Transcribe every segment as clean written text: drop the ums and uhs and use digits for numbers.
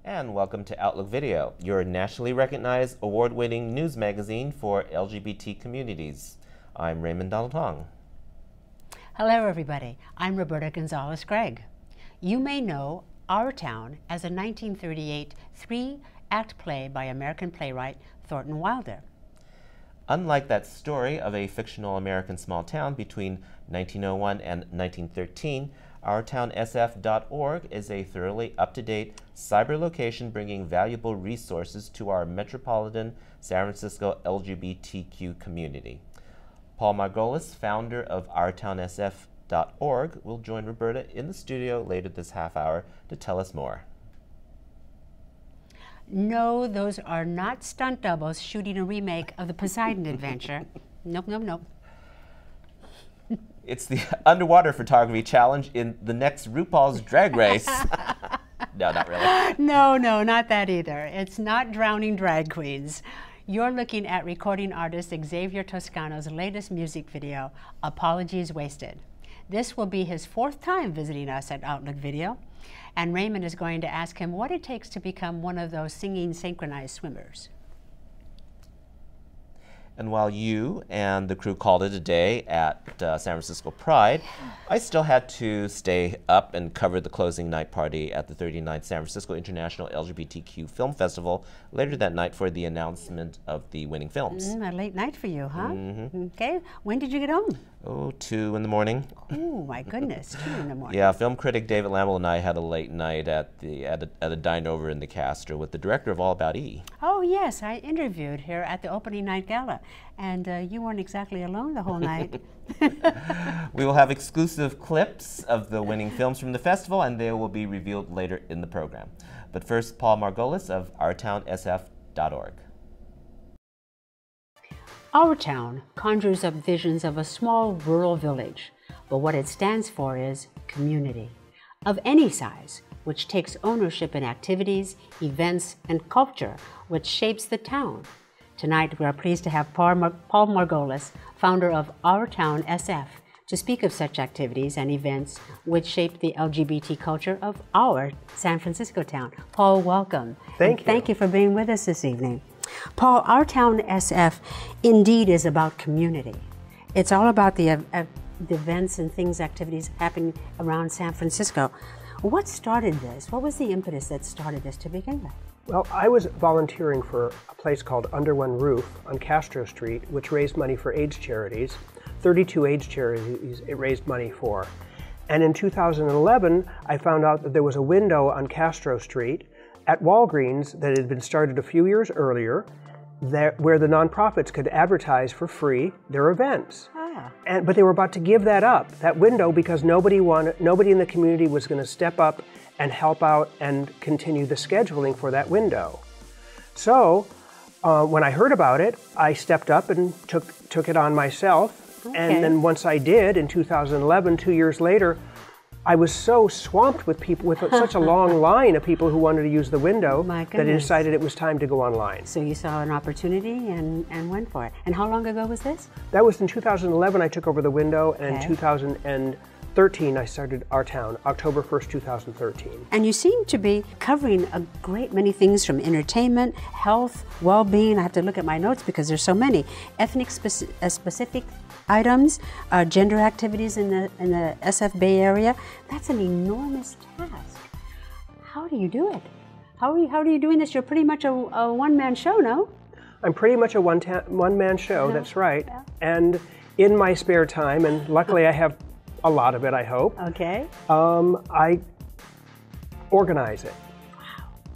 And welcome to Outlook Video, your nationally recognized award-winning news magazine for LGBT communities. I'm Raymond Donald Hong. Hello everybody, I'm Roberta Gonzalez-Gregg. You may know Our Town as a 1938 three-act play by American playwright Thornton Wilder. Unlike that story of a fictional American small town between 1901 and 1913, OurTownSF.org is a thoroughly up-to-date cyber location bringing valuable resources to our metropolitan San Francisco LGBTQ community. Paul Margolis, founder of OurTownSF.org, will join Roberta in the studio later this half hour to tell us more. No, those are not stunt doubles shooting a remake of the Poseidon Adventure. Nope, nope, nope. It's the underwater photography challenge in the next RuPaul's Drag Race. No, not really. No, not that either. It's not drowning drag queens. You're looking at recording artist Xavier Toscano's latest music video, Apologies Wasted. This will be his 4th time visiting us at Outlook Video, and Raymond is going to ask him what it takes to become one of those singing synchronized swimmers. And while you and the crew called it a day at San Francisco Pride, I still had to stay up and cover the closing night party at the 39th San Francisco International LGBTQ Film Festival later that night for the announcement of the winning films. A late night for you, huh? Mm-hmm. Okay. When did you get home? Oh, 2 in the morning. Oh, my goodness, 2 in the morning. Yeah, film critic David Lamble and I had a late night at a dine over in the Castro with the director of All About E. Oh, yes, I interviewed her at the opening night gala, and you weren't exactly alone the whole night. We will have exclusive clips of the winning films from the festival, and they will be revealed later in the program. But first, Paul Margolis of OurTownSF.org. Our Town conjures up visions of a small rural village, but what it stands for is community, of any size, which takes ownership in activities, events, and culture, which shapes the town. Tonight, we are pleased to have Paul Margolis, founder of Our Town SF, to speak of such activities and events which shape the LGBT culture of our San Francisco town. Paul, welcome. Thank you. Thank you for being with us this evening. Paul, Our Town SF indeed is about community. It's all about the events and things, activities happening around San Francisco. What started this? What was the impetus that started this to begin with? Well, I was volunteering for a place called Under One Roof on Castro Street, which raised money for AIDS charities. 32 AIDS charities it raised money for. And in 2011, I found out that there was a window on Castro Street at Walgreens that had been started a few years earlier where the nonprofits could advertise for free their events. But they were about to give that up, that window, because nobody in the community was going to step up and help out and continue the scheduling for that window. So when I heard about it, I stepped up and took it on myself. Okay. And then once I did, in 2011, 2 years later, I was so swamped with people, with such a long line of people who wanted to use the window, that I decided it was time to go online. So you saw an opportunity and went for it. And how long ago was this? That was in 2011 I took over the window, and in 2013 I started Our Town, October 1st, 2013. And you seem to be covering a great many things from entertainment, health, well-being. I have to look at my notes because there's so many. Ethnic specific items, gender activities in the SF Bay Area. That's an enormous task. How do you do it? How are you doing this? You're pretty much a one-man show, no? I'm pretty much a one-man show, that's right. Yeah. And in my spare time, and luckily I have a lot of it, I hope. Okay. I organize it.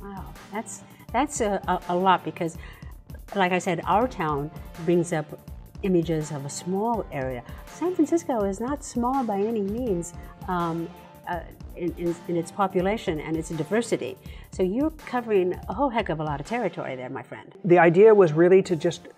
Wow. That's a lot, because, like I said, Our Town brings up images of a small area. San Francisco is not small by any means in its population and its diversity. So you're covering a whole heck of a lot of territory there, my friend. The idea was really to just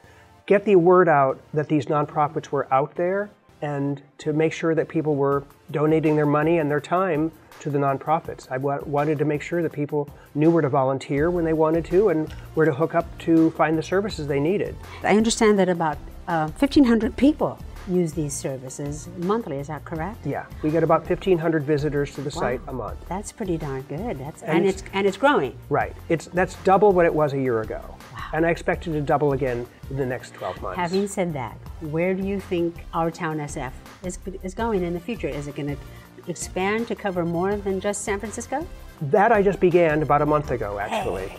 get the word out that these nonprofits were out there and to make sure that people were donating their money and their time to the nonprofits. I wanted to make sure that people knew where to volunteer when they wanted to and where to hook up to find the services they needed. I understand that about 1,500 people use these services monthly, is that correct? Yeah, we get about 1,500 visitors to the site a month. That's pretty darn good. And it's growing. Right. That's double what it was a year ago. Wow. And I expect it to double again in the next 12 months. Having said that, where do you think Our Town SF is going in the future? Is it going to expand to cover more than just San Francisco? That I just began about a month ago, actually. Hey.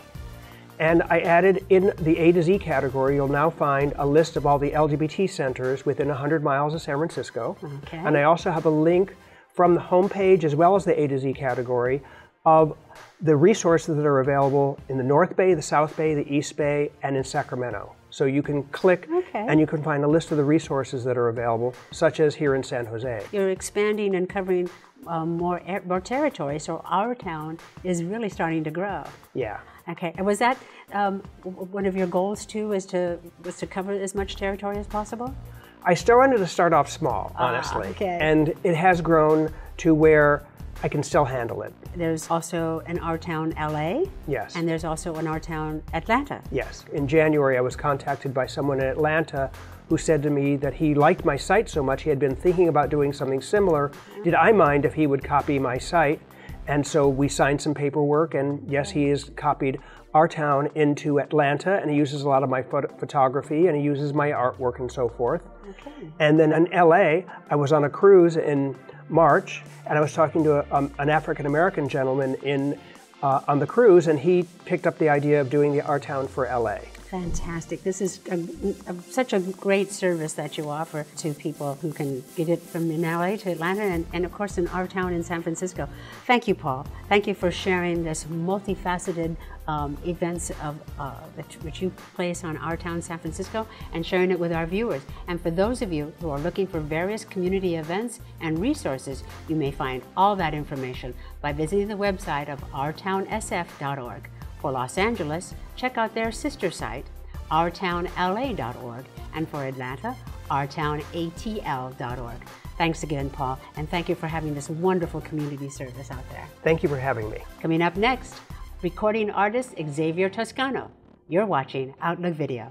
And I added in the A to Z category, you'll now find a list of all the LGBT centers within 100 miles of San Francisco. Okay. And I also have a link from the homepage as well as the A to Z category of the resources that are available in the North Bay, the South Bay, the East Bay, and in Sacramento. So you can click and you can find a list of the resources that are available, such as here in San Jose. You're expanding and covering more territory, so Our Town is really starting to grow. Yeah. Okay, and was that one of your goals too, was to cover as much territory as possible? I still wanted to start off small, honestly. Okay. And it has grown to where I can still handle it. There's also an Our Town LA. Yes. And there's also an Our Town Atlanta. Yes. In January, I was contacted by someone in Atlanta who said to me that he liked my site so much, he had been thinking about doing something similar. Did I mind if he would copy my site? And so we signed some paperwork, and yes, he has copied Our Town into Atlanta, and he uses a lot of my photography, and he uses my artwork and so forth. Okay. And then in LA, I was on a cruise in March, and I was talking to an African-American gentleman on the cruise, and he picked up the idea of doing the Our Town for LA. Fantastic. This is such a great service that you offer to people who can get it from in LA to Atlanta and of course in Our Town in San Francisco. Thank you, Paul. Thank you for sharing this multifaceted events which you place on Our Town San Francisco and sharing it with our viewers. And for those of you who are looking for various community events and resources, you may find all that information by visiting the website of ourtownsf.org. For Los Angeles, check out their sister site, ourtownla.org, and for Atlanta, ourtownatl.org. Thanks again, Paul, and thank you for having this wonderful community service out there. Thank you for having me. Coming up next, recording artist Xavier Toscano. You're watching Outlook Video.